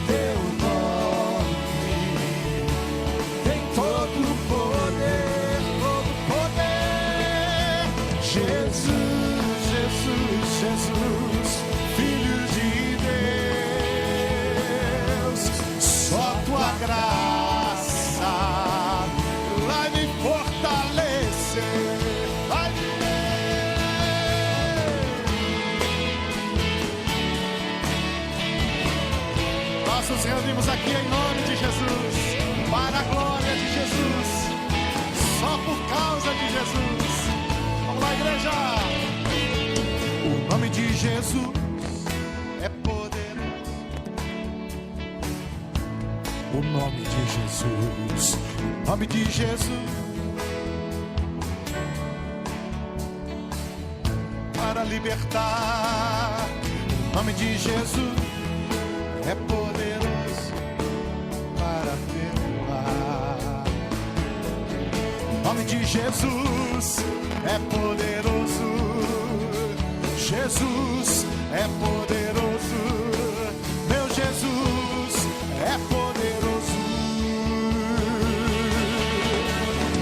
teu nome tem todo o poder, todo o poder. Jesus, Jesus, Jesus, Filho de Deus, só tua graça vai me fortalecer. Nós nos reunimos aqui em nome de Jesus, para a glória de Jesus, só por causa de Jesus. Vamos lá, igreja! O nome de Jesus é poderoso. O nome de Jesus, o nome de Jesus, para libertar. O nome de Jesus é poderoso para perdoar. O nome de Jesus é poderoso. Jesus é poderoso. Meu Jesus é poderoso.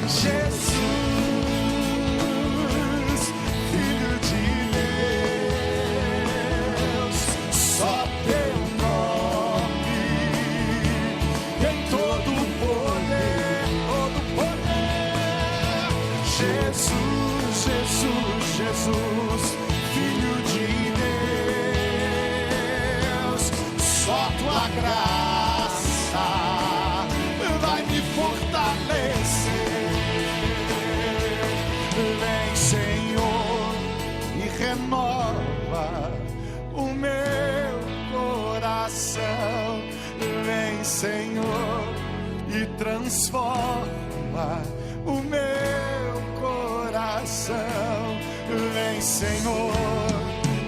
Jesus, Filho de Deus, só teu nome tem todo o poder, todo o poder. Jesus, Jesus, Jesus, Filho de Deus, só tua graça vai me fortalecer. Vem, Senhor, e renova o meu coração. Vem, Senhor, e transforma o meu coração. Vem, Senhor,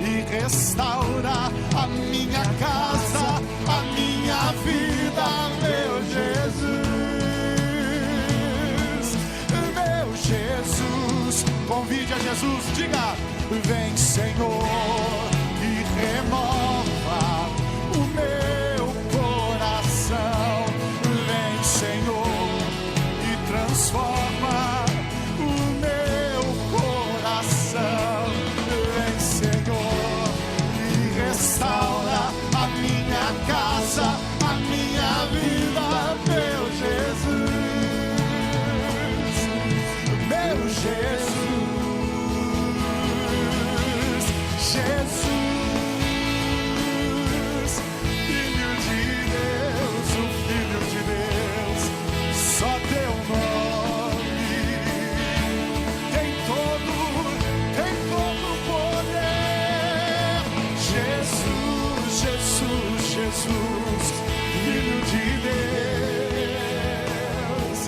e restaura a minha casa, a minha vida, meu Jesus. Meu Jesus, convide a Jesus, diga: vem, Senhor, e renova o meu coração. Vem, Senhor, e transforma o meu coração. Vem, Senhor, e restaura a minha casa, a minha vida, meu Jesus. Meu Jesus, Jesus, Filho de Deus, o Filho de Deus, só teu nome tem todo o poder. Jesus, Jesus, Jesus, Filho de Deus,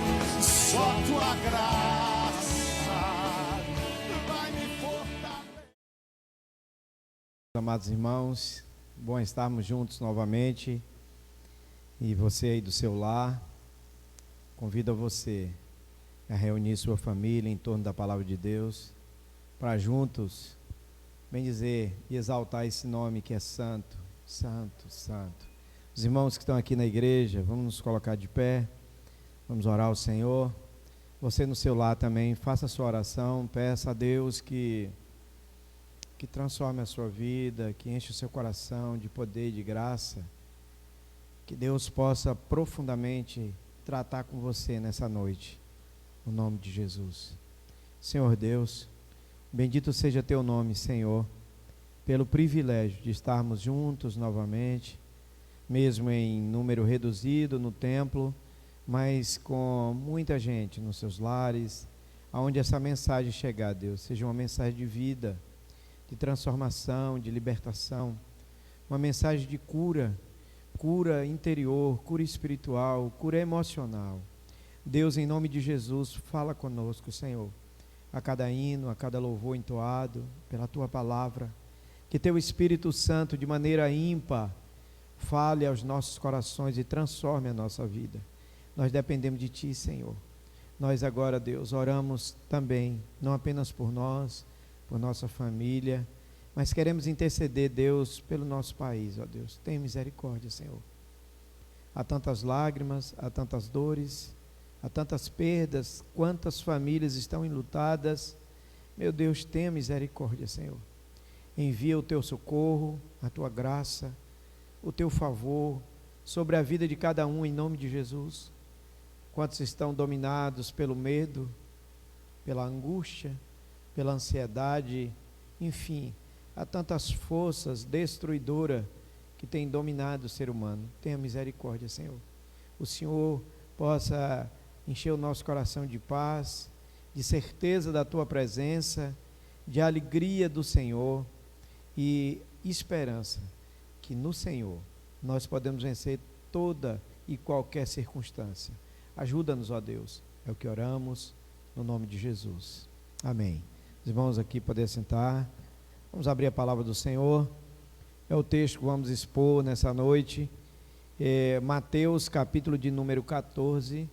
só tua graça vai me fortalecer. Amados irmãos, bom estarmos juntos novamente. E você aí do seu lar, convido você a reunir sua família em torno da palavra de Deus, para juntos bendizer e exaltar esse nome que é santo, santo, santo. Os irmãos que estão aqui na igreja, vamos nos colocar de pé, vamos orar ao Senhor. Você no seu lar também, faça a sua oração, peça a Deus que transforme a sua vida, que enche o seu coração de poder e de graça, que Deus possa profundamente tratar com você nessa noite, no nome de Jesus. Senhor Deus, bendito seja teu nome, Senhor, pelo privilégio de estarmos juntos novamente, mesmo em número reduzido no templo, mas com muita gente nos seus lares, aonde essa mensagem chegar, Deus, seja uma mensagem de vida, de transformação, de libertação, uma mensagem de cura, cura interior, cura espiritual, cura emocional. Deus, em nome de Jesus, fala conosco, Senhor, a cada hino, a cada louvor entoado pela Tua palavra, que Teu Espírito Santo, de maneira ímpar, fale aos nossos corações e transforme a nossa vida. Nós dependemos de Ti, Senhor. Nós agora, Deus, oramos também, não apenas por nós, por nossa família, mas queremos interceder, Deus, pelo nosso país, ó Deus. Tenha misericórdia, Senhor. Há tantas lágrimas, há tantas dores, há tantas perdas, quantas famílias estão enlutadas. Meu Deus, tenha misericórdia, Senhor. Envia o teu socorro, a tua graça, o teu favor sobre a vida de cada um, em nome de Jesus. Quantos estão dominados pelo medo, pela angústia, pela ansiedade, enfim, há tantas forças destruidoras que têm dominado o ser humano. Tenha misericórdia, Senhor. O Senhor possa encher o nosso coração de paz, de certeza da tua presença, de alegria do Senhor e esperança que no Senhor nós podemos vencer toda e qualquer circunstância. Ajuda-nos, ó Deus, é o que oramos no nome de Jesus. Amém. Os irmãos aqui podem sentar. Vamos abrir a palavra do Senhor. É o texto que vamos expor nessa noite. Mateus, capítulo de número 14.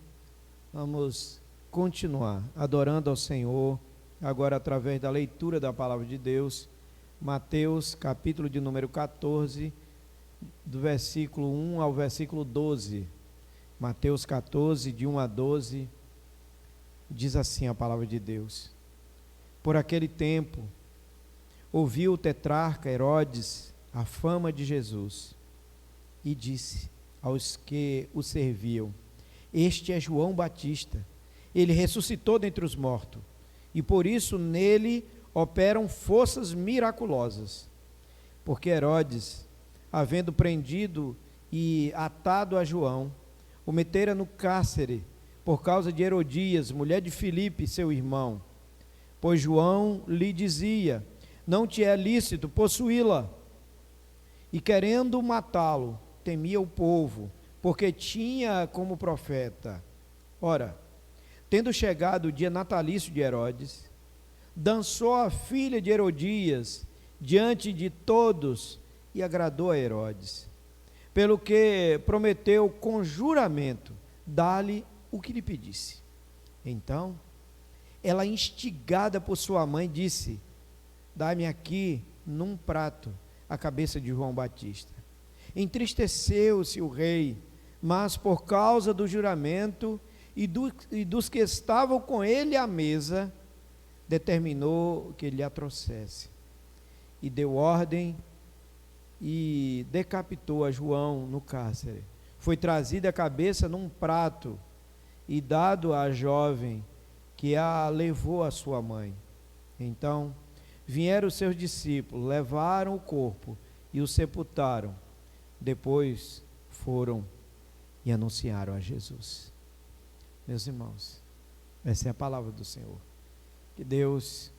Vamos continuar adorando ao Senhor, agora através da leitura da palavra de Deus. Mateus, capítulo de número 14, do versículo 1 ao versículo 12. Mateus 14, de 1 a 12, diz assim a palavra de Deus. Por aquele tempo, ouviu o tetrarca Herodes a fama de Jesus e disse aos que o serviam: este é João Batista, ele ressuscitou dentre os mortos, e por isso nele operam forças miraculosas. Porque Herodes, havendo prendido e atado a João, o metera no cárcere por causa de Herodias, mulher de Filipe, seu irmão. Pois João lhe dizia: não te é lícito possuí-la. E querendo matá-lo, temia o povo, porque tinha como profeta. Ora, tendo chegado o dia natalício de Herodes, dançou a filha de Herodias diante de todos e agradou a Herodes, pelo que prometeu com juramento dar-lhe o que lhe pedisse. Então, ela, instigada por sua mãe, disse: dá-me aqui num prato a cabeça de João Batista. Entristeceu-se o rei, mas por causa do juramento e dos que estavam com ele à mesa, determinou que lhe a trouxesse. E deu ordem e decapitou a João no cárcere. Foi trazida a cabeça num prato e dado à jovem, que a levou à sua mãe. Então vieram os seus discípulos, levaram o corpo e o sepultaram. Depois foram e anunciaram a Jesus. Meus irmãos, essa é a palavra do Senhor. Que Deus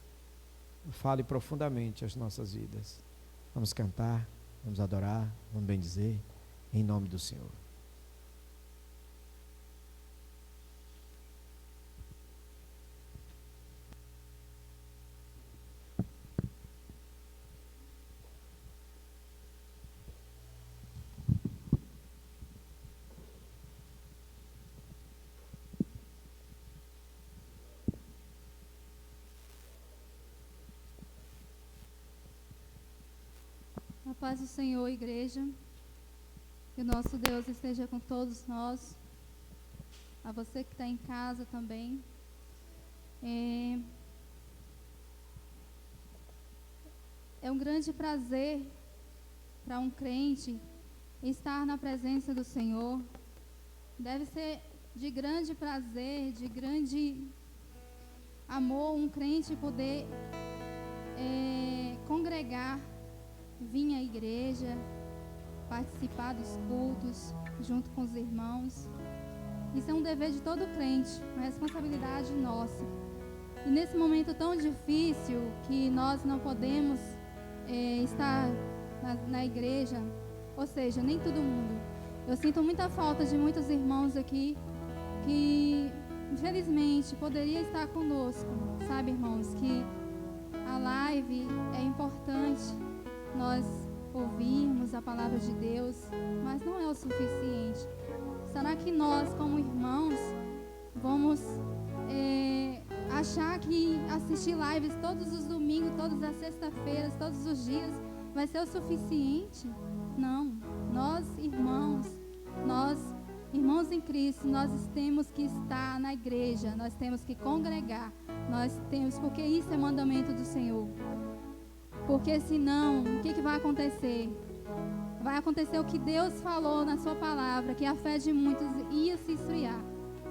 fale profundamente às nossas vidas. Vamos cantar, vamos adorar, vamos bendizer, em nome do Senhor. A paz do Senhor, igreja. Que o nosso Deus esteja com todos nós. A você que está em casa também. É um grande prazer para um crente estar na presença do Senhor. Deve ser de grande prazer, de grande amor, um crente poder congregar, vir à igreja, participar dos cultos junto com os irmãos. Isso é um dever de todo crente, uma responsabilidade nossa. E nesse momento tão difícil que nós não podemos estar na igreja, ou seja, nem todo mundo. Eu sinto muita falta de muitos irmãos aqui que infelizmente poderia estar conosco, sabe, irmãos, que a live é importante nós ouvirmos a palavra de Deus, mas não é o suficiente. Será que nós, como irmãos, vamos achar que assistir lives todos os domingos, todas as sextas-feiras, todos os dias, vai ser o suficiente? Não. Nós, irmãos, nós estamos em Cristo, nós temos que estar na igreja, nós temos que congregar, porque isso é mandamento do Senhor. Porque senão, o que vai acontecer? Vai acontecer o que Deus falou na sua palavra, que a fé de muitos ia se esfriar.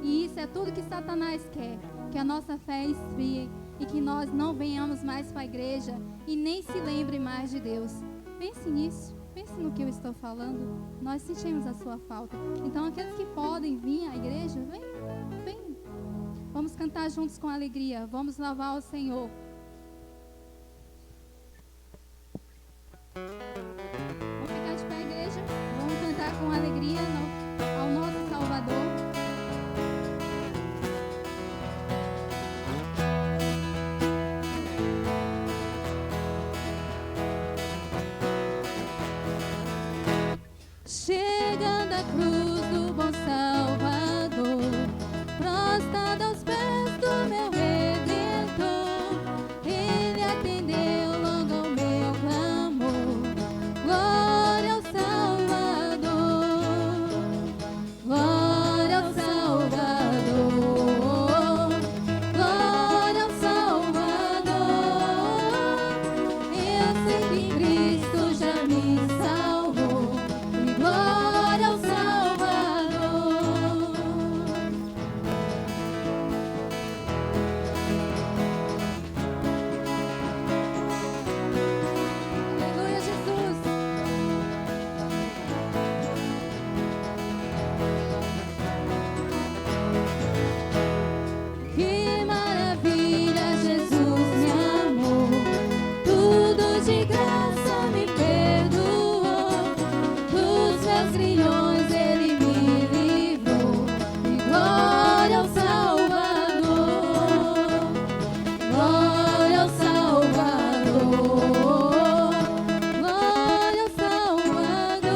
E isso é tudo que Satanás quer, que a nossa fé esfrie e que nós não venhamos mais para a igreja e nem se lembre mais de Deus. Pense nisso, pense no que eu estou falando. Nós sentimos a sua falta. Então aqueles que podem vir à igreja, vem. Vamos cantar juntos com alegria, vamos louvar ao Senhor. Vamos ficar de pé, igreja, vamos cantar com alegria ao nosso Salvador. Chegando à cruz do bom Salvador, prostrado aos pés do meu Redentor, Ele atendeu logo ao meu clamor. Glória ao Salvador, glória ao Salvador, glória ao Salvador. Eu sei que Cristo já me salvou. Glória ao Salvador. Aleluia, Jesus. Que maravilha, Jesus me amou. Tudo de graça me perdoou. Dos meus grilhões Ele me livrou. E glória ao Salvador, glória ao Salvador, glória ao Salvador.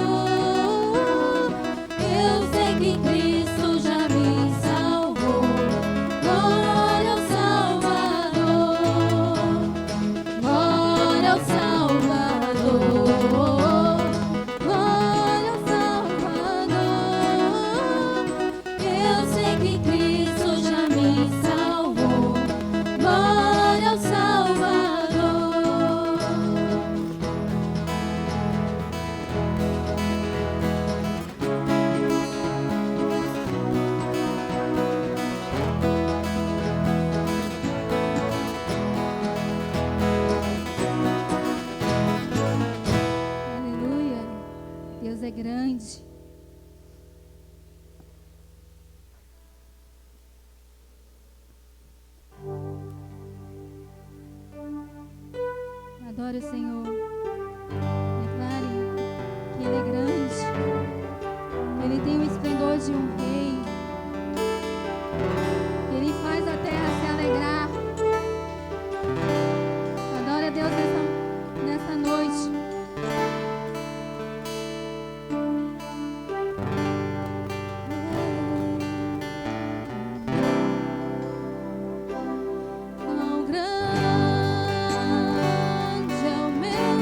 Eu sei que Cristo já me salvou. Glória ao Salvador, glória ao Salvador, glória ao Salvador. Eu sei que Cristo já me salvou. Glória ao Salvador. Aleluia. Deus é grande. Adore o Senhor. Declare que Ele é grande. Que Ele tem o esplendor de um rei. Que Ele faz a terra se alegrar. Adore a Deus nessa noite. Quão grande é o meu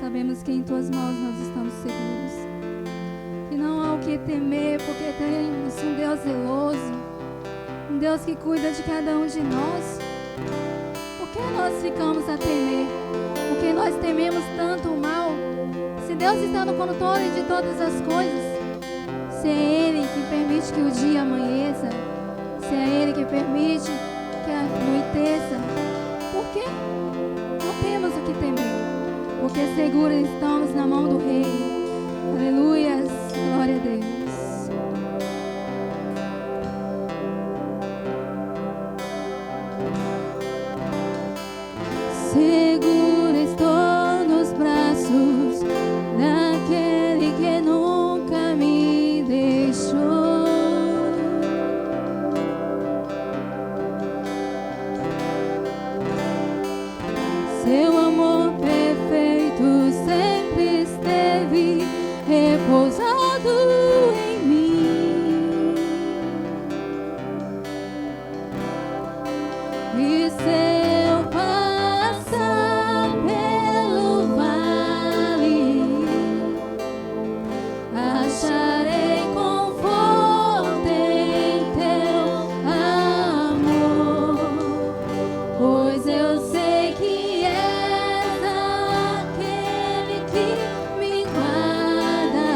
sabemos que em tuas mãos nós estamos seguros. Que não há o que temer, porque temos um Deus zeloso, um Deus que cuida de cada um de nós. Por que nós ficamos a temer? Por que nós tememos tanto o mal? Se Deus está no controle de todas as coisas, se é Ele que permite que o dia amanheça, se é Ele que permite que anoiteça, por que não temos o que temer? Porque seguros estamos na mão do Rei. Aleluias, glória a Deus. Segura estou nos braços daquele que nunca me deixou. Seu amor perfeito sempre esteve repousado em mim. E se eu passar pelo vale, acharei conforto em teu amor, pois eu sei que és aquele que me guarda,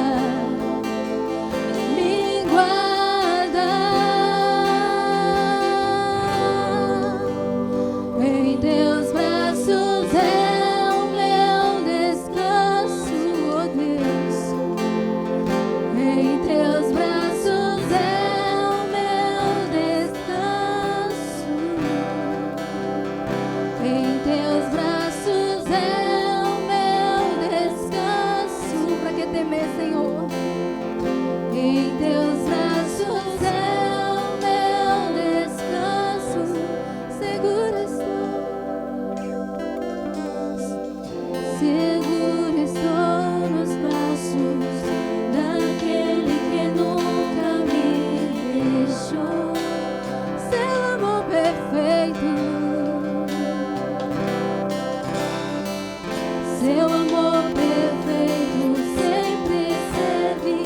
me guarda. Em teus braços é o meu descanso, oh Deus. Em teus braços é o meu descanso. Em teus braços é o meu descanso. Pra que temer, Senhor? Em teus braços é o meu descanso. Segura estou, segura estou nos braços daquele que nunca me deixou. Seu amor perfeito, seu amor perfeito sempre esteve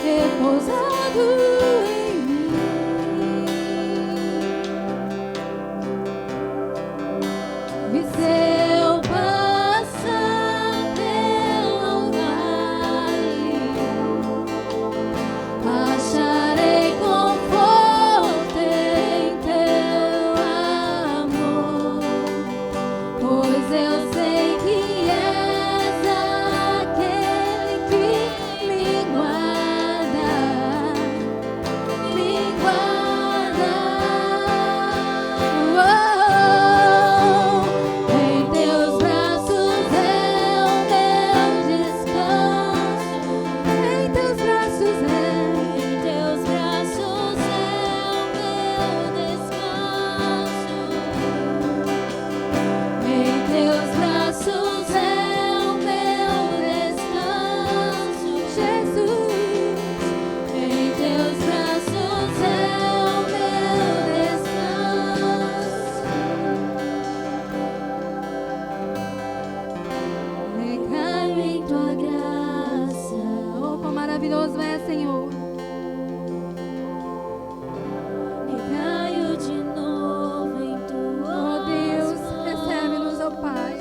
repousado em mim. E se eu passar pelo vale, acharei conforto em teu amor, pois eu sei que és aquele que me guarda, me guarda. Em teus braços é o meu descanso. Em teus braços é o meu descanso. Em teus braços é o meu descanso, Jesus. Em teus braços é o meu descanso. Recaio em tua graça. Oh, quão maravilhoso é, Senhor. Recaio de novo em tua. Oh Deus, recebe-nos, ó Pai.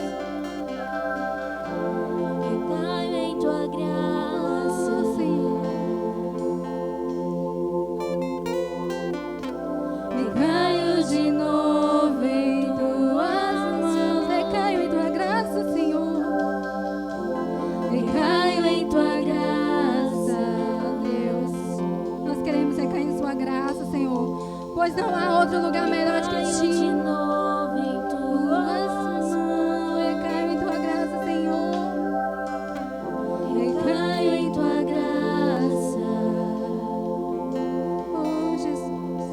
Recaio em tua graça, oh, Senhor. Recaio de novo em tuas mãos. Recaio em tua graça, Senhor. Recaio em tua graça, Deus. Nós queremos recair em sua graça, Senhor, pois não há outro lugar melhor do que ti. De novo em tuas mãos. Recaio em tua graça, Senhor. Recaio em tua graça, oh Jesus.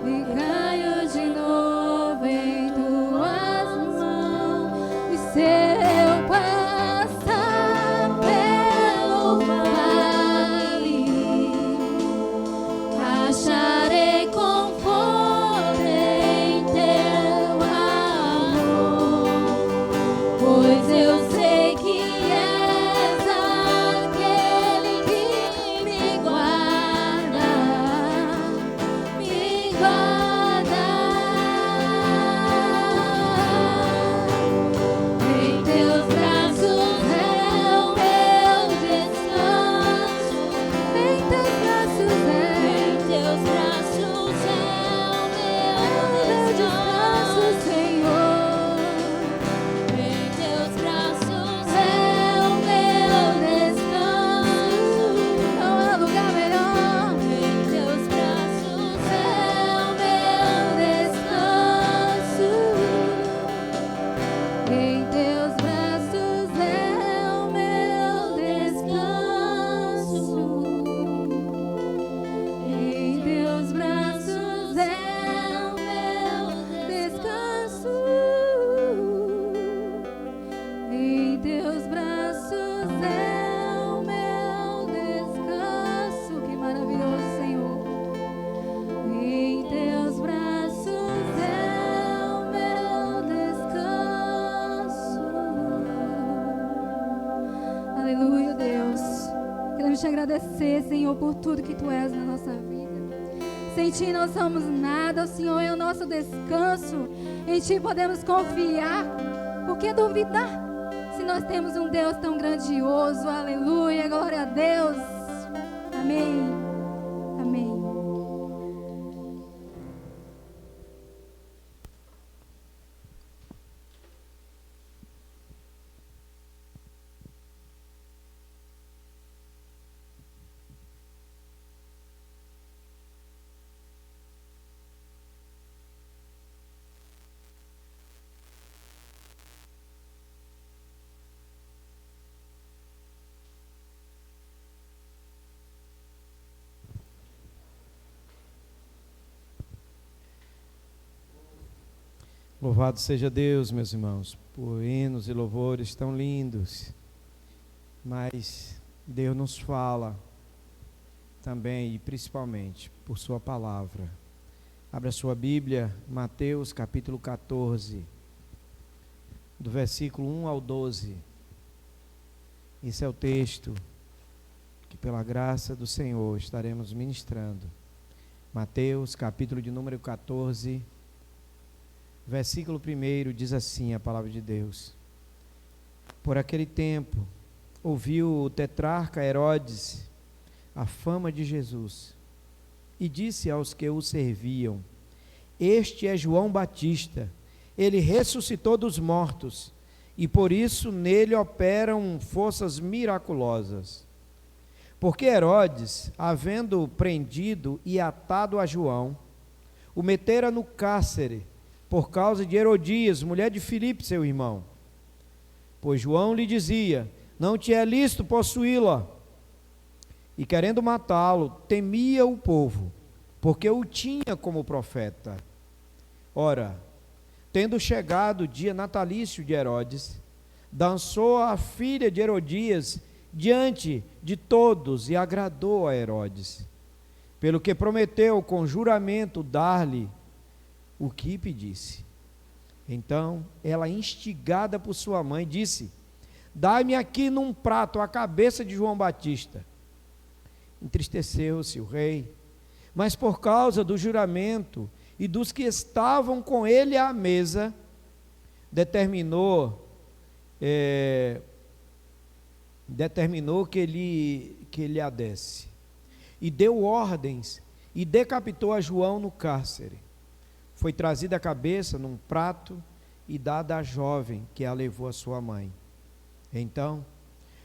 Recaio de novo em tuas mãos. E se eu passar pelo vale, acharei conforto Aleluia, Deus. Queremos te agradecer, Senhor, por tudo que Tu és na nossa vida. Sem Ti não somos nada, o Senhor é o nosso descanso. Em Ti podemos confiar. Por que duvidar? Se nós temos um Deus tão grandioso, aleluia, glória a Deus. Amém. Amém. Louvado seja Deus, meus irmãos, por hinos e louvores tão lindos. Mas Deus nos fala também e principalmente por sua palavra. Abra sua Bíblia, Mateus capítulo 14, do versículo 1 ao 12. Esse é o texto que pela graça do Senhor estaremos ministrando. Mateus capítulo de número 14, versículo 1 diz assim a palavra de Deus: Por aquele tempo, ouviu o tetrarca Herodes a fama de Jesus, e disse aos que o serviam: Este é João Batista, ele ressuscitou dos mortos, e por isso nele operam forças miraculosas. Porque Herodes, havendo prendido e atado a João, o metera no cárcere, por causa de Herodias, mulher de Filipe, seu irmão. Pois João lhe dizia: Não te é lícito possuí-la. E querendo matá-lo, temia o povo, porque o tinha como profeta. Ora, tendo chegado o dia natalício de Herodes, dançou a filha de Herodias diante de todos e agradou a Herodes, pelo que prometeu com juramento dar-lhe o que pedisse. Então ela, instigada por sua mãe, disse: Dai-me aqui num prato a cabeça de João Batista. Entristeceu-se o rei, mas por causa do juramento e dos que estavam com ele à mesa, determinou que lhe a desse, e deu ordens, e decapitou a João no cárcere. Foi trazida a cabeça num prato e dada à jovem, que a levou à sua mãe. Então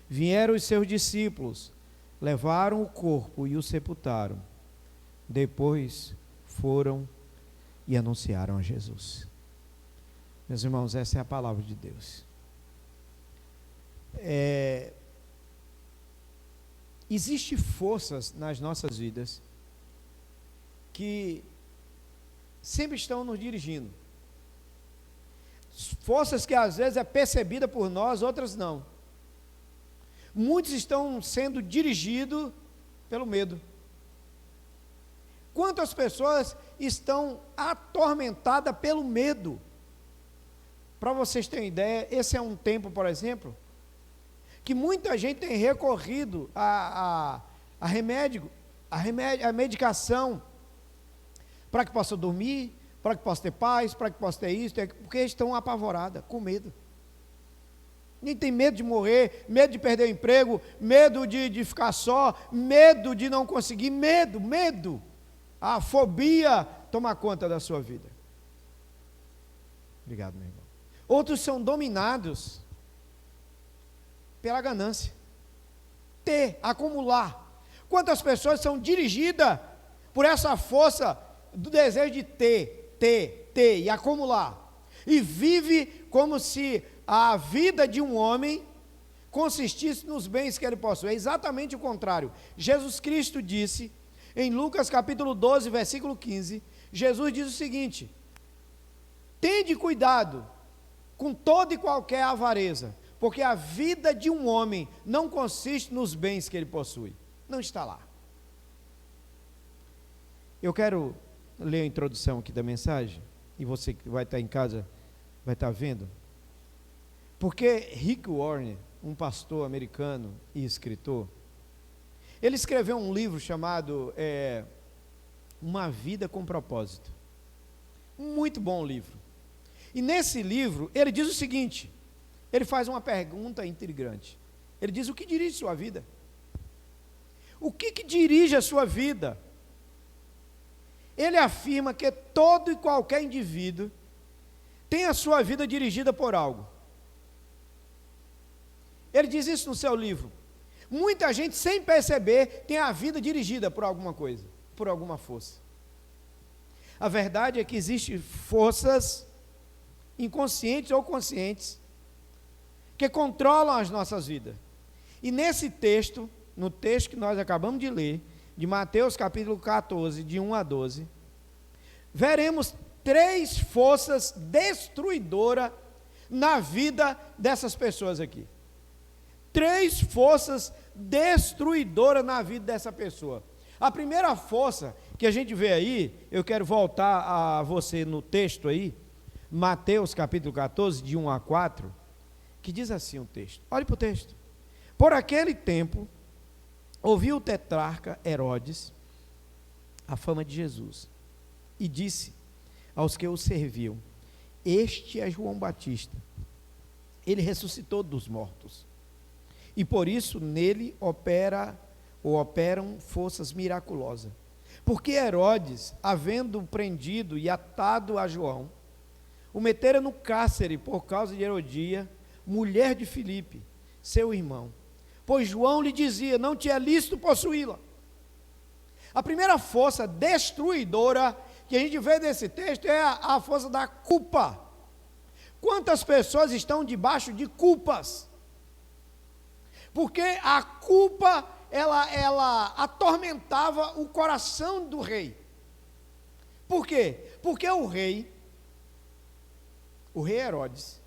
vieram os seus discípulos, levaram o corpo e o sepultaram. Depois foram e anunciaram a Jesus. Meus irmãos, essa é a palavra de Deus. Existem forças nas nossas vidas que sempre estão nos dirigindo. Forças que às vezes é percebida por nós, outras não. Muitos estão sendo dirigidos pelo medo. Quantas pessoas estão atormentadas pelo medo? Para vocês terem ideia, esse é um tempo, por exemplo, que muita gente tem recorrido a medicação, para que possa dormir, para que possa ter paz, para que possa ter isso, porque estão apavoradas, com medo. Nem tem medo de morrer, medo de perder o emprego, medo de ficar só, medo de não conseguir, medo. A fobia toma conta da sua vida. Obrigado, meu irmão. Outros são dominados pela ganância. Acumular. Quantas pessoas são dirigidas por essa força do desejo de ter e acumular, e vive como se a vida de um homem consistisse nos bens que ele possui. É exatamente o contrário. Jesus Cristo disse, em Lucas capítulo 12, versículo 15, Jesus diz o seguinte: tende cuidado com toda e qualquer avareza, porque a vida de um homem não consiste nos bens que ele possui. Não está lá. Eu quero ler a introdução aqui da mensagem, e você que vai estar em casa vai estar vendo, porque Rick Warren, um pastor americano e escritor, ele escreveu um livro chamado Uma Vida com Propósito. Muito bom livro. E nesse livro, ele diz o seguinte, ele faz uma pergunta intrigante. Ele diz: o que dirige sua vida? O que dirige a sua vida? Ele afirma que todo e qualquer indivíduo tem a sua vida dirigida por algo. Ele diz isso no seu livro. Muita gente, sem perceber, tem a vida dirigida por alguma coisa, por alguma força. A verdade é que existem forças inconscientes ou conscientes que controlam as nossas vidas. E nesse texto, no texto que nós acabamos de ler, de Mateus capítulo 14, de 1 a 12, veremos 3 forças destruidoras na vida dessas pessoas aqui. 3 forças destruidoras na vida dessa pessoa. A primeira força que a gente vê aí, eu quero voltar a você no texto aí, Mateus capítulo 14, de 1 a 4, que diz assim o texto. Olhe para o texto. Por aquele tempo, ouviu o tetrarca Herodes a fama de Jesus e disse aos que o serviam: este é João Batista, ele ressuscitou dos mortos, e por isso nele operam forças miraculosas. Porque Herodes, havendo prendido e atado a João, o metera no cárcere por causa de Herodia, mulher de Filipe, seu irmão, pois João lhe dizia: não te é lícito possuí-la. A primeira força destruidora que a gente vê nesse texto é a força da culpa. Quantas pessoas estão debaixo de culpas? Porque a culpa, ela atormentava o coração do rei. Por quê? Porque o rei Herodes,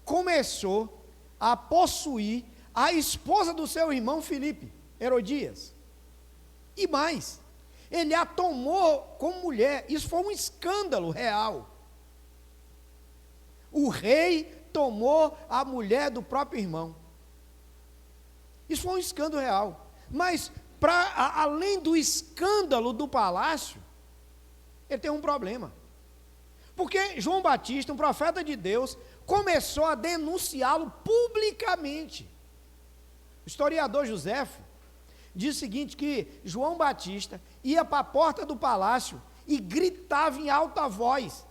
começou a possuir a esposa do seu irmão Filipe, Herodias. E mais, ele a tomou como mulher. Isso foi um escândalo real. O rei tomou a mulher do próprio irmão. Isso foi um escândalo real. Mas, além do escândalo do palácio, ele tem um problema. Porque João Batista, um profeta de Deus, começou a denunciá-lo publicamente. O historiador Joséfo diz o seguinte, que João Batista ia para a porta do palácio e gritava em alta voz: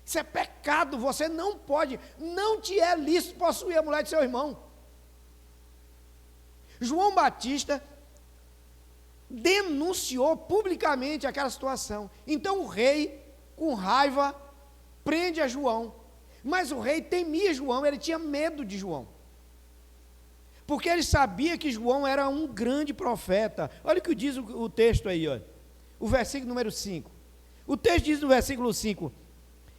isso é pecado, você não pode, não te é lícito possuir a mulher de seu irmão. João Batista denunciou publicamente aquela situação. Então o rei, com raiva, prende a João. Mas o rei temia João, ele tinha medo de João. Porque ele sabia que João era um grande profeta. Olha o que diz o texto aí, olha. O versículo número 5. O texto diz no versículo 5: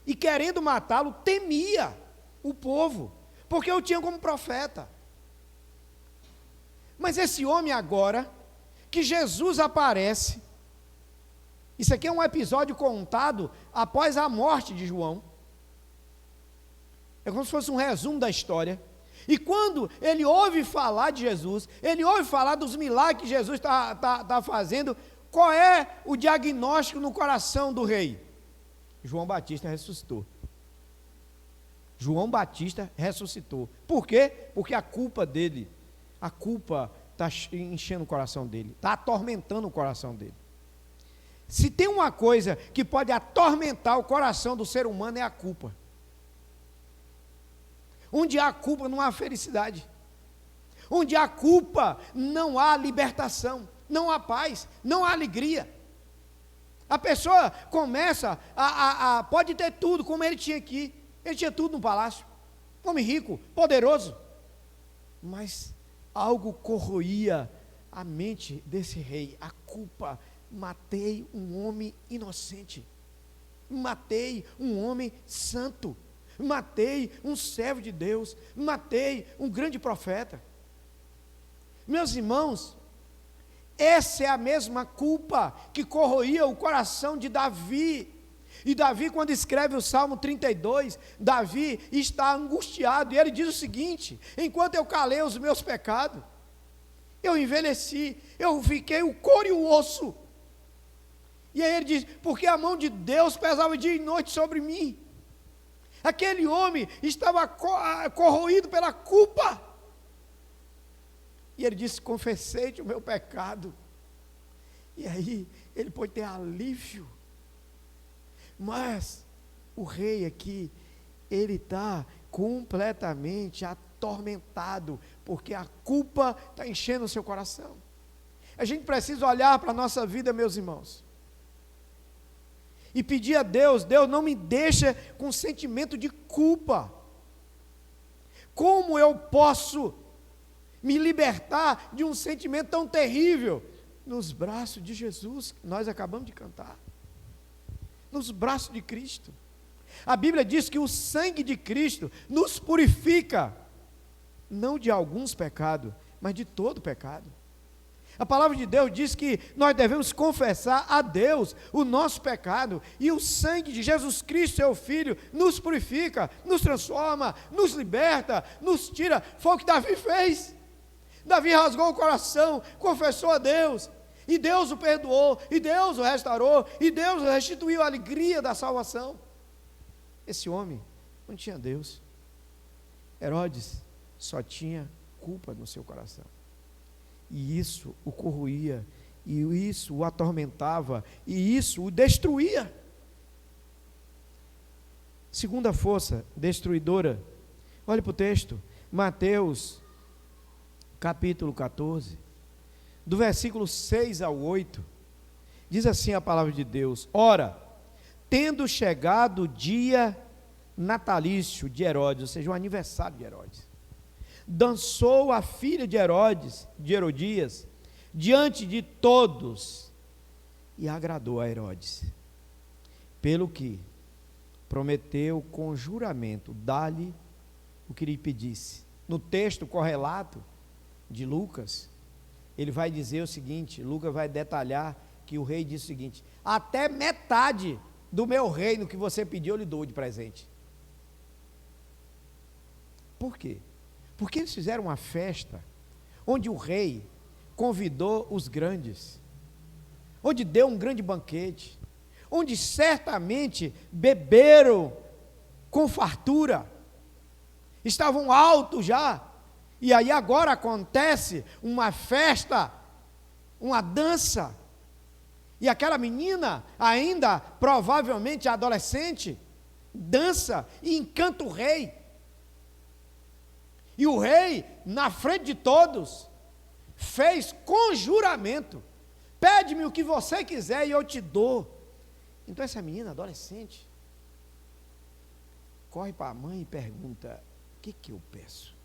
e querendo matá-lo, temia o povo, porque o tinha como profeta. Mas esse homem agora, que Jesus aparece, isso aqui é um episódio contado após a morte de João. É como se fosse um resumo da história. E quando ele ouve falar de Jesus, ele ouve falar dos milagres que Jesus está fazendo, qual é o diagnóstico no coração do rei? João Batista ressuscitou. João Batista ressuscitou. Por quê? Porque a culpa dele, a culpa está enchendo o coração dele, está atormentando o coração dele. Se tem uma coisa que pode atormentar o coração do ser humano, é a culpa. Onde há culpa não há felicidade. Onde há culpa não há libertação, não há paz, não há alegria. A pessoa começa pode ter tudo como ele tinha aqui. Ele tinha tudo no palácio, homem rico, poderoso, mas algo corroía a mente desse rei, a culpa. Matei um homem inocente, matei um homem santo, matei um servo de Deus, matei um grande profeta. Meus irmãos, essa é a mesma culpa que corroía o coração de Davi. E Davi, quando escreve o Salmo 32, Davi está angustiado, e ele diz o seguinte: enquanto eu calei os meus pecados, eu envelheci, eu fiquei o couro e o osso. E aí ele diz: porque a mão de Deus pesava dia e noite sobre mim. Aquele homem estava corroído pela culpa. E ele disse: confessei-te o meu pecado. E aí ele pôde ter alívio. Mas o rei aqui, ele está completamente atormentado, porque a culpa está enchendo o seu coração. A gente precisa olhar para a nossa vida, meus irmãos, e pedir a Deus: Deus, não me deixa com sentimento de culpa. Como eu posso me libertar de um sentimento tão terrível? Nos braços de Jesus, que nós acabamos de cantar. Nos braços de Cristo. A Bíblia diz que o sangue de Cristo nos purifica, não de alguns pecados, mas de todo pecado. A palavra de Deus diz que nós devemos confessar a Deus o nosso pecado, e o sangue de Jesus Cristo, seu Filho, nos purifica, nos transforma, nos liberta, nos tira. Foi o que Davi fez. Davi rasgou o coração, confessou a Deus, e Deus o perdoou, e Deus o restaurou, e Deus restituiu a alegria da salvação. Esse homem não tinha Deus. Herodes só tinha culpa no seu coração, e isso o corroía, e isso o atormentava, e isso o destruía. Segunda força destruidora, olhe para o texto, Mateus capítulo 14, do versículo 6 ao 8, diz assim a palavra de Deus: ora, tendo chegado o dia natalício de Herodes, ou seja, o aniversário de Herodes, dançou a filha de Herodias, diante de todos, e agradou a Herodes, pelo que prometeu com juramento dar-lhe o que lhe pedisse. No texto correlato de Lucas, ele vai dizer o seguinte, Lucas vai detalhar que o rei disse o seguinte: até metade do meu reino que você pediu eu lhe dou de presente. Por quê? Porque eles fizeram uma festa, onde o rei convidou os grandes, onde deu um grande banquete, onde certamente beberam com fartura, estavam altos já. E aí agora acontece uma festa, uma dança, e aquela menina, ainda provavelmente adolescente, dança e encanta o rei. E o rei, na frente de todos, fez conjuramento: pede-me o que você quiser e eu te dou. Então essa menina adolescente corre para a mãe e pergunta: o que eu peço?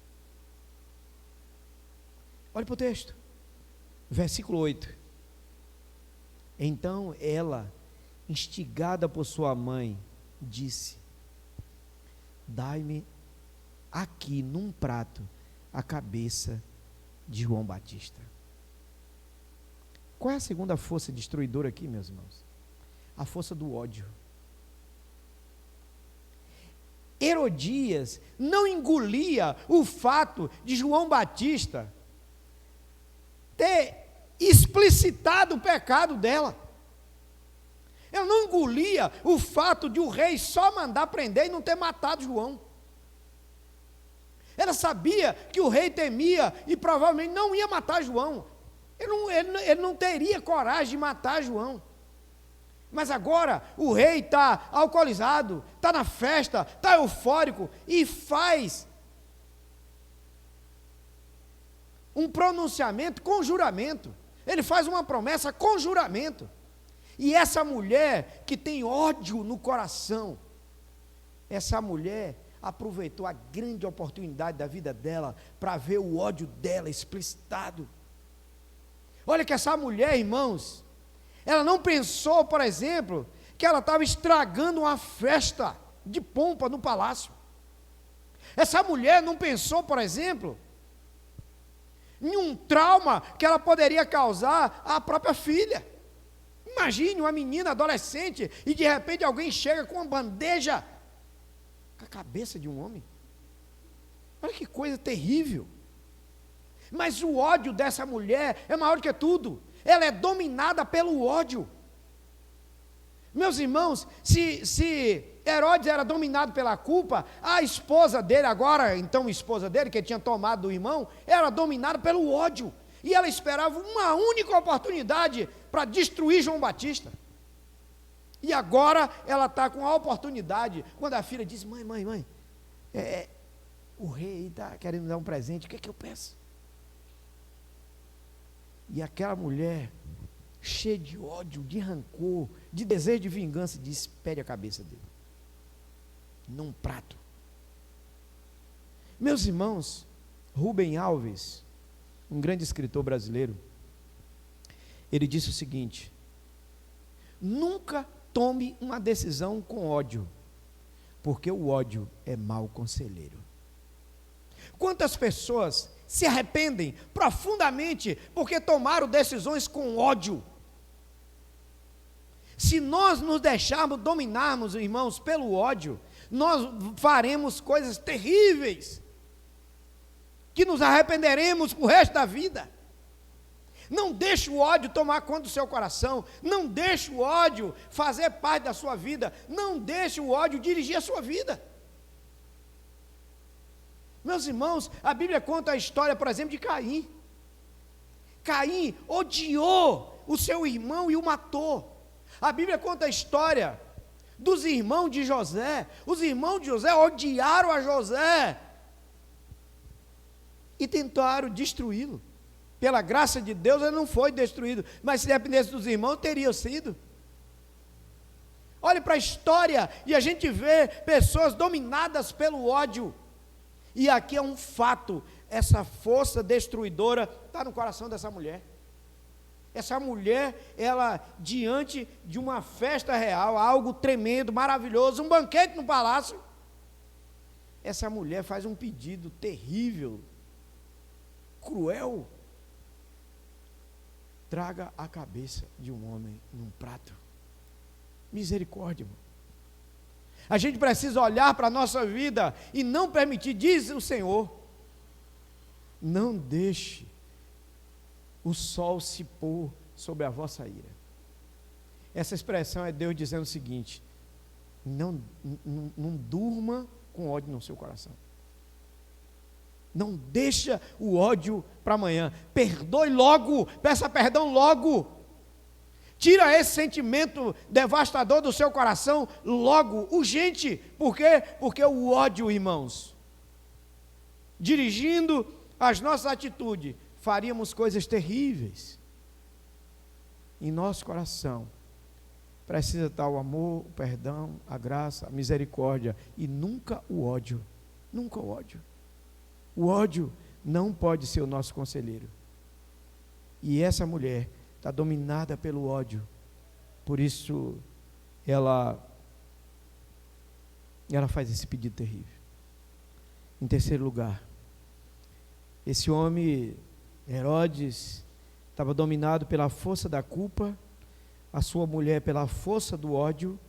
Olha para o texto, versículo 8. Então ela, instigada por sua mãe, disse: dai-me aqui num prato a cabeça de João Batista. Qual é a segunda força destruidora aqui, meus irmãos? A força do ódio. Herodias não engolia o fato de João Batista ter explicitado o pecado dela. Ela não engolia o fato de o rei só mandar prender e não ter matado João. Ela sabia que o rei temia e provavelmente não ia matar João. Ele não teria coragem de matar João. Mas agora o rei está alcoolizado, está na festa, está eufórico e faz um pronunciamento com juramento. Ele faz uma promessa com juramento. E essa mulher que tem ódio no coração, essa mulher aproveitou a grande oportunidade da vida dela para ver o ódio dela explicitado. Olha que essa mulher, irmãos, ela não pensou, por exemplo, que ela estava estragando uma festa de pompa no palácio. Essa mulher não pensou, por exemplo, em um trauma que ela poderia causar à própria filha. Imagine uma menina adolescente e de repente alguém chega com uma bandeja com a cabeça de um homem. Olha que coisa terrível. Mas o ódio dessa mulher é maior que tudo. Ela é dominada pelo ódio. Meus irmãos, se Herodes era dominado pela culpa, a esposa dele, agora então esposa dele, que tinha tomado do irmão, era dominada pelo ódio. E ela esperava uma única oportunidade para destruir João Batista. E agora ela está com a oportunidade, quando a filha diz: mãe, o rei está querendo me dar um presente, o que é que eu peço? E aquela mulher, cheia de ódio, de rancor, de desejo de vingança, diz: pede a cabeça dele, num prato. Meus irmãos, Rubem Alves, um grande escritor brasileiro, ele disse o seguinte: nunca tome uma decisão com ódio, porque o ódio é mau conselheiro. Quantas pessoas se arrependem profundamente porque tomaram decisões com ódio? Se nós nos deixarmos dominarmos, irmãos, pelo ódio, nós faremos coisas terríveis, que nos arrependeremos pro resto da vida. Não deixe o ódio tomar conta do seu coração, não deixe o ódio fazer parte da sua vida, não deixe o ódio dirigir a sua vida. Meus irmãos, a Bíblia conta a história, por exemplo, de Caim. Caim odiou o seu irmão e o matou. A Bíblia conta a história dos irmãos de José. Os irmãos de José odiaram a José e tentaram destruí-lo. Pela graça de Deus ele não foi destruído, mas se dependesse dos irmãos, teria sido. Olhe para a história e a gente vê pessoas dominadas pelo ódio. E aqui é um fato, essa força destruidora está no coração dessa mulher. Essa mulher, ela, diante de uma festa real, algo tremendo, maravilhoso, um banquete no palácio, essa mulher faz um pedido terrível, cruel: traga a cabeça de um homem num prato. Misericórdia, irmão. A gente precisa olhar para a nossa vida e não permitir, diz o Senhor, não deixe o sol se pôr sobre a vossa ira. Essa expressão é Deus dizendo o seguinte: não durma com ódio no seu coração. Não deixa o ódio para amanhã. Perdoe logo, peça perdão logo. Tira esse sentimento devastador do seu coração logo, urgente. Por quê? Porque o ódio, irmãos, dirigindo as nossas atitudes, faríamos coisas terríveis. Em nosso coração precisa estar o amor, o perdão, a graça, a misericórdia, e nunca o ódio. Nunca o ódio. O ódio não pode ser o nosso conselheiro. E essa mulher está dominada pelo ódio. Por isso ela faz esse pedido terrível. Em terceiro lugar, esse homem, Herodes, estava dominado pela força da culpa, a sua mulher pela força do ódio.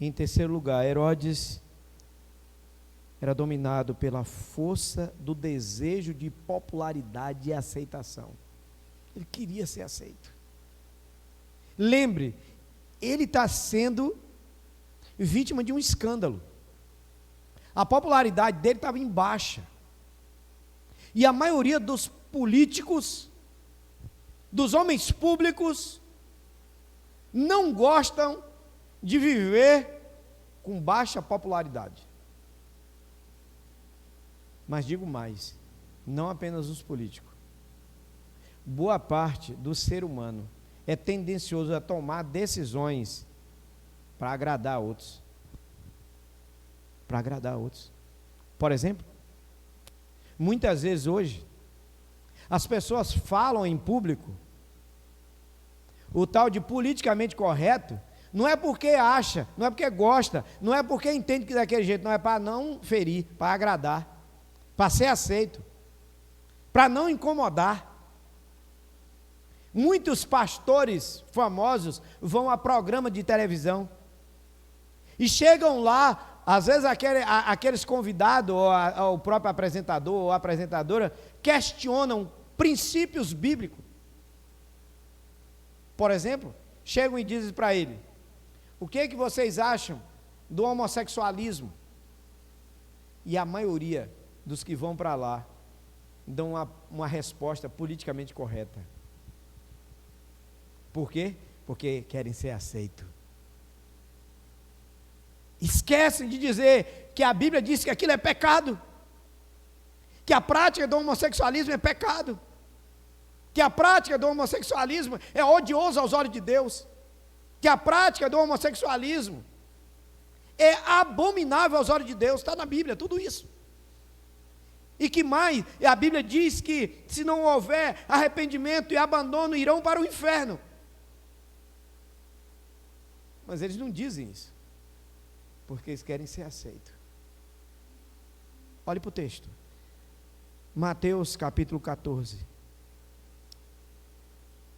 E em terceiro lugar, Herodes era dominado pela força do desejo de popularidade e aceitação. Ele queria ser aceito. Lembre, ele está sendo vítima de um escândalo. A popularidade dele estava em baixa. E a maioria dos políticos, dos homens públicos, não gostam de viver com baixa popularidade. Mas digo mais, não apenas os políticos. Boa parte do ser humano é tendencioso a tomar decisões para agradar a outros. Para agradar a outros. Por exemplo, muitas vezes hoje, as pessoas falam em público o tal de politicamente correto, não é porque acha, não é porque gosta, não é porque entende que daquele jeito, não é para não ferir, para agradar, para ser aceito, para não incomodar. Muitos pastores famosos vão a programa de televisão e chegam lá, às vezes aqueles convidados, ou o próprio apresentador ou apresentadora, questionam princípios bíblicos. Por exemplo, chegam e dizem para ele: o que vocês acham do homossexualismo? E a maioria dos que vão para lá dão uma resposta politicamente correta. Por quê? Porque querem ser aceitos. Esquecem de dizer que a Bíblia diz que aquilo é pecado, que a prática do homossexualismo é pecado, que a prática do homossexualismo é odiosa aos olhos de Deus, que a prática do homossexualismo é abominável aos olhos de Deus. Está na Bíblia tudo isso. E que mais, a Bíblia diz que se não houver arrependimento e abandono, irão para o inferno. Mas eles não dizem isso, porque eles querem ser aceitos. Olhe para o texto, Mateus capítulo 14,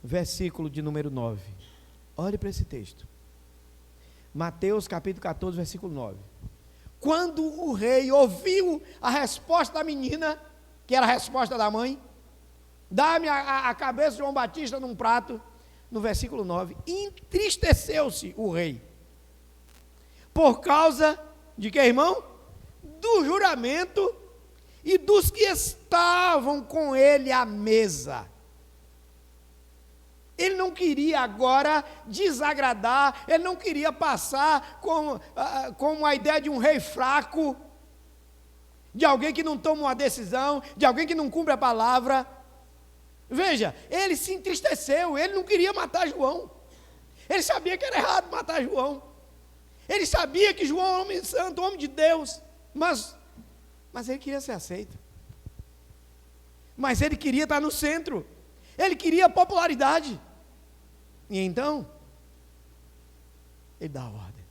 versículo de número 9. Olhe para esse texto, Mateus capítulo 14, versículo 9. Quando o rei ouviu a resposta da menina, que era a resposta da mãe, dá-me a cabeça de João Batista num prato, no versículo 9, entristeceu-se o rei, por causa de que, irmão? Do juramento e dos que estavam com ele à mesa. Ele não queria agora desagradar, ele não queria passar com a ideia de um rei fraco, de alguém que não toma uma decisão, de alguém que não cumpre a palavra. Veja, ele se entristeceu, ele não queria matar João, ele sabia que era errado matar João, ele sabia que João é um homem santo, homem de Deus, mas ele queria ser aceito, mas ele queria estar no centro, ele queria popularidade, e então, ele dá a ordem.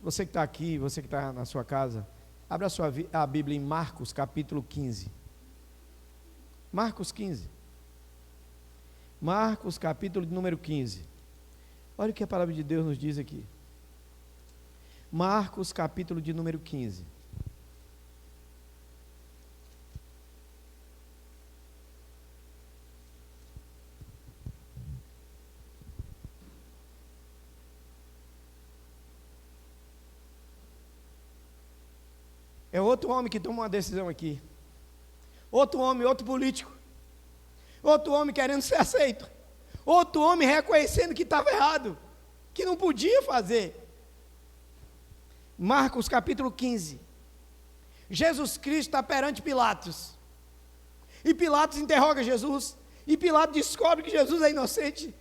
Você que está aqui, você que está na sua casa, abra a Bíblia em Marcos capítulo 15, Marcos 15, Marcos capítulo número 15, olha o que a palavra de Deus nos diz aqui, Marcos capítulo de número 15, é outro homem que toma uma decisão aqui, outro homem, outro político, outro homem querendo ser aceito, outro homem reconhecendo que estava errado, que não podia fazer. Marcos capítulo 15, Jesus Cristo está perante Pilatos, e Pilatos interroga Jesus, e Pilatos descobre que Jesus é inocente,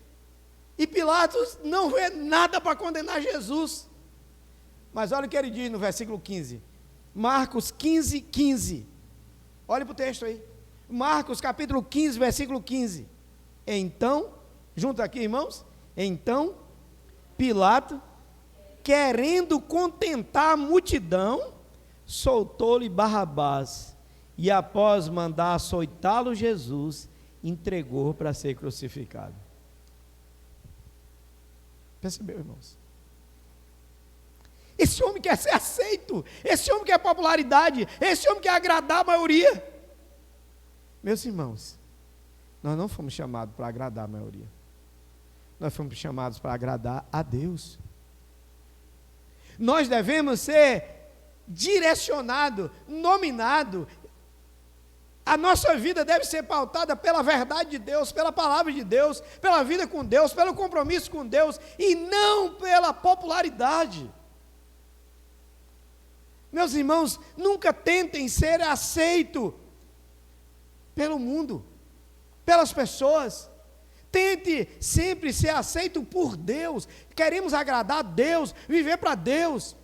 e Pilatos não vê nada para condenar Jesus, mas olha o que ele diz no versículo 15, Marcos 15, 15, olha para o texto aí, Marcos capítulo 15, versículo 15, então, junto aqui irmãos, então, Pilato, querendo contentar a multidão, soltou-lhe Barrabás, e após mandar açoitá-lo Jesus, entregou para ser crucificado. Percebeu, irmãos? Esse homem quer ser aceito, esse homem quer popularidade, esse homem quer agradar a maioria. Meus irmãos, nós não fomos chamados para agradar a maioria, nós fomos chamados para agradar a Deus. Nós devemos ser direcionados, nominados, a nossa vida deve ser pautada pela verdade de Deus, pela palavra de Deus, pela vida com Deus, pelo compromisso com Deus, e não pela popularidade. Meus irmãos, nunca tentem ser aceito pelo mundo, pelas pessoas. Tente sempre ser aceito por Deus. Queremos agradar a Deus, viver para Deus,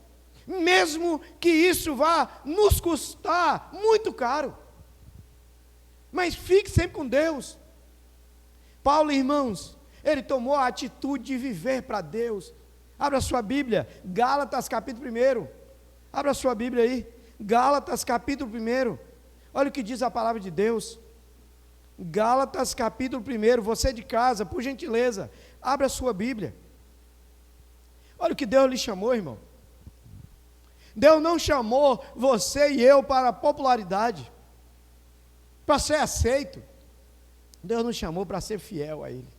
mesmo que isso vá nos custar muito caro. Mas fique sempre com Deus. Paulo, irmãos, ele tomou a atitude de viver para Deus. Abra sua Bíblia, Gálatas capítulo 1. Abra sua Bíblia aí, Gálatas capítulo 1. Olha o que diz a palavra de Deus. Gálatas capítulo 1, você de casa, por gentileza, abra a sua Bíblia. Olha o que Deus lhe chamou, irmão. Deus não chamou você e eu para popularidade, para ser aceito. Deus nos chamou para ser fiel a Ele.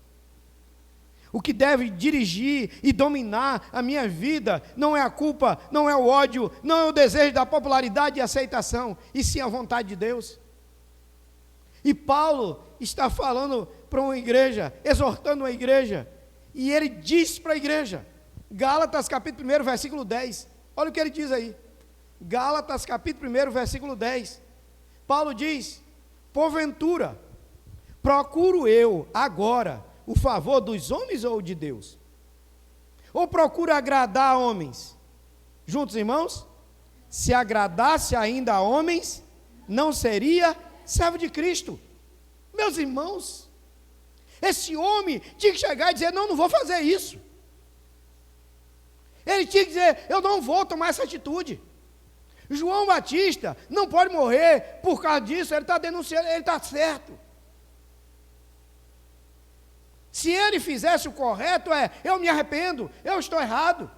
O que deve dirigir e dominar a minha vida não é a culpa, não é o ódio, não é o desejo da popularidade e aceitação, e sim a vontade de Deus. E Paulo está falando para uma igreja, exortando uma igreja, e ele diz para a igreja, Gálatas capítulo 1, versículo 10, olha o que ele diz aí, Gálatas capítulo 1, versículo 10, Paulo diz, porventura, procuro eu agora o favor dos homens ou de Deus? Ou procuro agradar a homens? Juntos, irmãos? Se agradasse ainda a homens, não seria servo de Cristo. Meus irmãos, esse homem tinha que chegar e dizer, não vou fazer isso. Ele tinha que dizer, eu não vou tomar essa atitude. João Batista não pode morrer por causa disso, ele está denunciando, ele está certo. Se ele fizesse o correto, eu me arrependo, eu estou errado.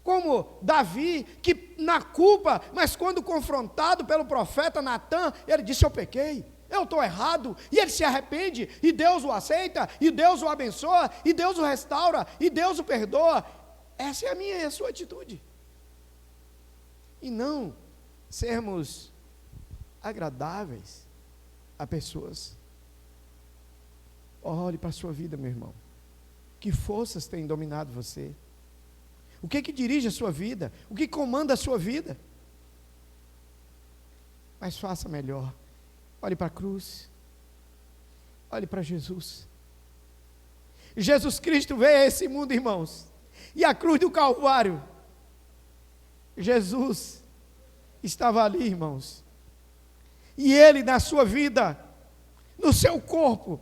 Como Davi, que na culpa, mas quando confrontado pelo profeta Natã, ele disse, eu pequei, eu estou errado, e ele se arrepende, e Deus o aceita, e Deus o abençoa, e Deus o restaura, e Deus o perdoa. Essa é a minha e a sua atitude. E não sermos agradáveis a pessoas. Olhe para a sua vida, meu irmão. Que forças têm dominado você? O que dirige a sua vida? O que comanda a sua vida? Mas faça melhor. Olhe para a cruz. Olhe para Jesus. Jesus Cristo veio a esse mundo, irmãos. E a cruz do Calvário. Jesus estava ali, irmãos. E Ele, na sua vida, no seu corpo,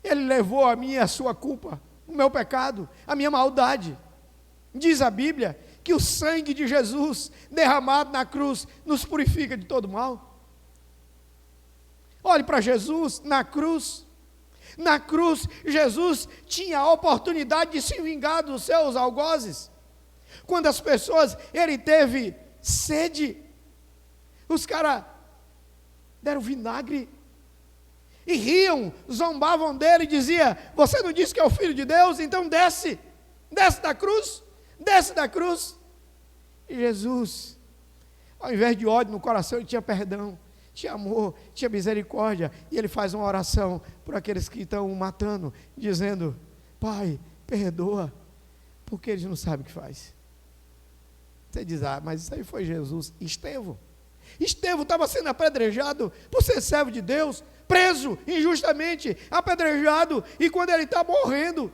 Ele levou a minha e a sua culpa, o meu pecado, a minha maldade. Diz a Bíblia que o sangue de Jesus derramado na cruz nos purifica de todo mal. Olhe para Jesus na cruz. Na cruz, Jesus tinha a oportunidade de se vingar dos seus algozes. Quando as pessoas, ele teve sede, os caras deram vinagre e riam, zombavam dele e diziam, você não disse que é o Filho de Deus? Então desce da cruz, desce da cruz. E Jesus, ao invés de ódio no coração, ele tinha perdão, tinha amor, tinha misericórdia, e ele faz uma oração por aqueles que estão o matando, dizendo, Pai, perdoa, porque eles não sabem o que faz. Você diz, mas isso aí foi Jesus. Estevão estava sendo apedrejado por ser servo de Deus, preso injustamente, apedrejado, e quando ele está morrendo,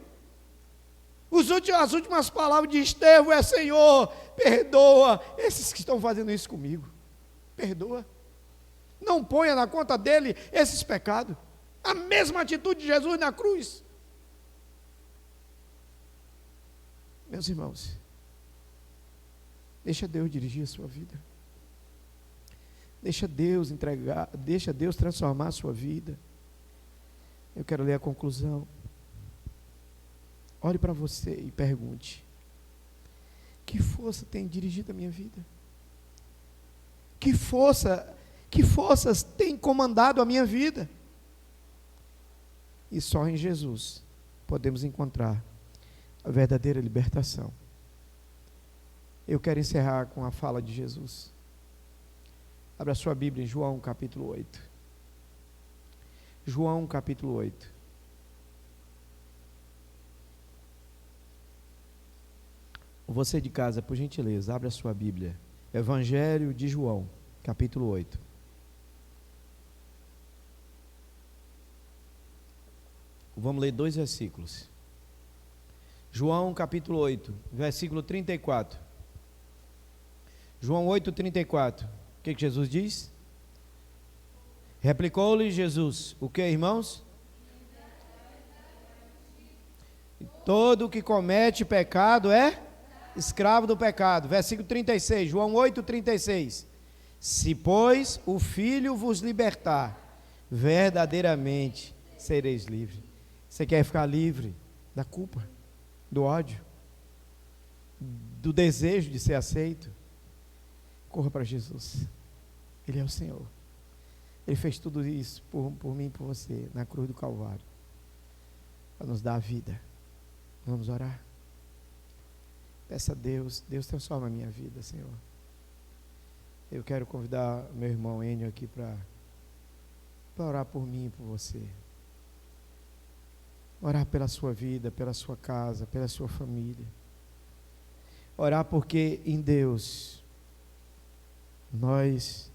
as últimas palavras de Estevão é, Senhor, perdoa esses que estão fazendo isso comigo, perdoa, não ponha na conta dele esses pecados. A mesma atitude de Jesus na cruz. Meus irmãos, deixa Deus dirigir a sua vida. Deixa Deus transformar a sua vida. Eu quero ler a conclusão. Olhe para você e pergunte: que força tem dirigido a minha vida? Que forças têm comandado a minha vida? E só em Jesus podemos encontrar a verdadeira libertação. Eu quero encerrar com a fala de Jesus. Abra sua Bíblia em João capítulo 8. João capítulo 8. Você de casa, por gentileza, abra sua Bíblia. Evangelho de João, capítulo 8. Vamos ler 2 versículos. João capítulo 8, versículo 34. João 8, 34. O que Jesus diz? Replicou-lhe Jesus: o que, irmãos? Todo que comete pecado é escravo do pecado. Versículo 36, João 8, 36. Se, pois, o Filho vos libertar, verdadeiramente sereis livres. Você quer ficar livre da culpa, do ódio, do desejo de ser aceito? Corra para Jesus. Ele é o Senhor. Ele fez tudo isso por mim e por você, na cruz do Calvário, para nos dar a vida. Vamos orar? Peça a Deus, Deus transforma a minha vida, Senhor. Eu quero convidar meu irmão Enio aqui para orar por mim e por você. Orar pela sua vida, pela sua casa, pela sua família. Orar porque em Deus nós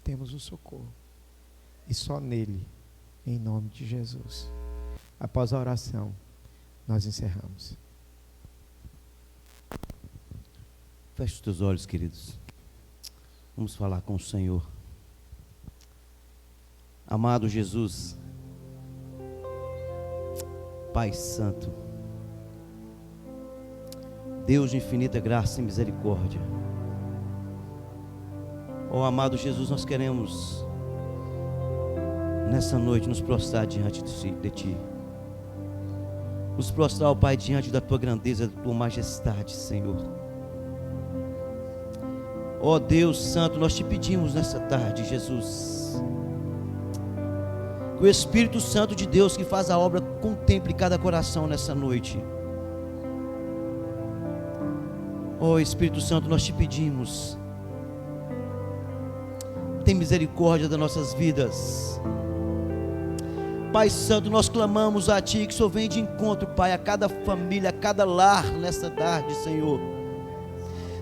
temos o socorro. E só nele, em nome de Jesus. Após a oração, nós encerramos. Feche os teus olhos, queridos. Vamos falar com o Senhor. Amado Jesus, Pai Santo, Deus de infinita graça e misericórdia. Ó amado Jesus, nós queremos nessa noite nos prostrar diante de Ti. Nos prostrar, ó Pai, diante da Tua grandeza, da Tua majestade, Senhor. Ó Deus Santo, nós Te pedimos nessa tarde, Jesus, que o Espírito Santo de Deus que faz a obra contemple cada coração nessa noite. Ó Espírito Santo, nós Te pedimos, tem misericórdia das nossas vidas. Pai Santo, nós clamamos a Ti, que o Senhor venha de encontro, Pai, a cada família, a cada lar nessa tarde, Senhor.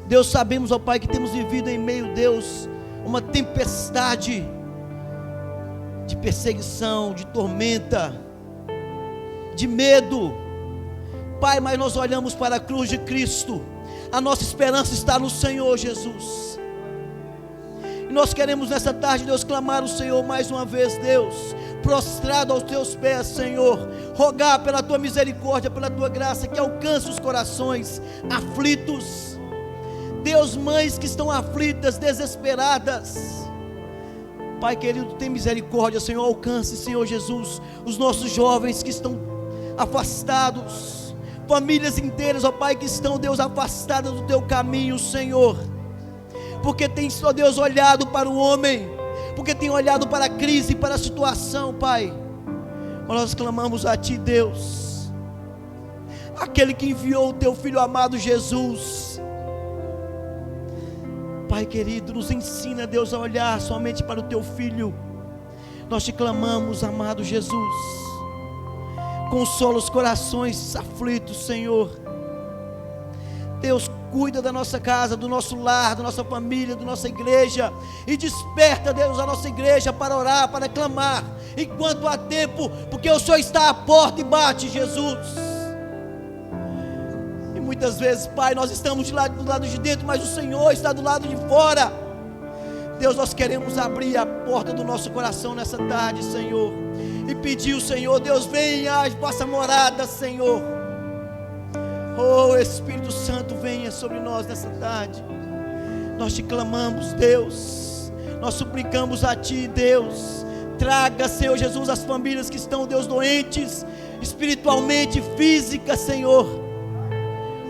Deus, sabemos, ó Pai, que temos vivido em meio, Deus, uma tempestade de perseguição, de tormenta, de medo. Pai, mas nós olhamos para a cruz de Cristo, a nossa esperança está no Senhor Jesus. E nós queremos nessa tarde, Deus, clamar o Senhor mais uma vez, Deus, prostrado aos Teus pés, Senhor, rogar pela Tua misericórdia, pela Tua graça, que alcance os corações aflitos. Deus, mães que estão aflitas, desesperadas, Pai querido, tem misericórdia, Senhor, alcance, Senhor Jesus, os nossos jovens que estão afastados, famílias inteiras, ó Pai, que estão, Deus, afastadas do Teu caminho, Senhor, porque tem, ó Deus, olhado para o homem, porque tem olhado para a crise, para a situação, Pai. Nós clamamos a Ti, Deus, aquele que enviou o Teu Filho amado Jesus. Pai querido, nos ensina, Deus, a olhar somente para o Teu Filho. Nós Te clamamos, amado Jesus, consola os corações aflitos, Senhor. Deus, cuida da nossa casa, do nosso lar, da nossa família, da nossa igreja, e desperta, Deus, a nossa igreja para orar, para clamar, enquanto há tempo, porque o Senhor está à porta e bate, Jesus. E muitas vezes, Pai, nós estamos do lado de dentro, mas o Senhor está do lado de fora. Deus, nós queremos abrir a porta do nosso coração nessa tarde, Senhor, e pedir ao Senhor, Deus, venha, faça morada, Senhor. Oh Espírito Santo, venha sobre nós nessa tarde. Nós Te clamamos, Deus, nós suplicamos a Ti, Deus, traga, Senhor Jesus, as famílias que estão, Deus, doentes, espiritualmente, física, Senhor.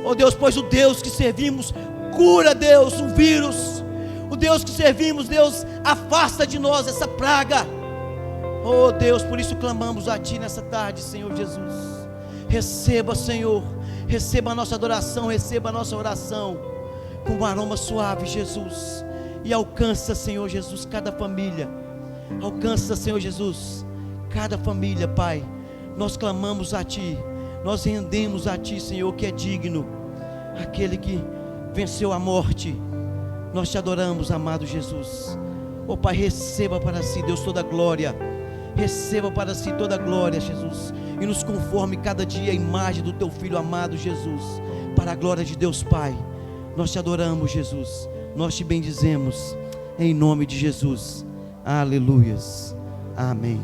Oh Deus, pois o Deus que servimos, cura, Deus, o vírus, o Deus que servimos, Deus, afasta de nós essa praga. Oh Deus, por isso clamamos a Ti nessa tarde, Senhor Jesus. Receba, Senhor, receba a nossa adoração, receba a nossa oração com um aroma suave, Jesus, e alcança, Senhor Jesus, cada família, alcança, Senhor Jesus, cada família, Pai. Nós clamamos a Ti, nós rendemos a Ti, Senhor, que é digno, aquele que venceu a morte. Nós Te adoramos, amado Jesus. Oh Pai, receba para Si, Deus, toda a glória, receba para Si toda a glória, Jesus, e nos conforme cada dia a imagem do Teu Filho amado, Jesus, para a glória de Deus Pai. Nós Te adoramos, Jesus, nós Te bendizemos, em nome de Jesus, aleluias, amém.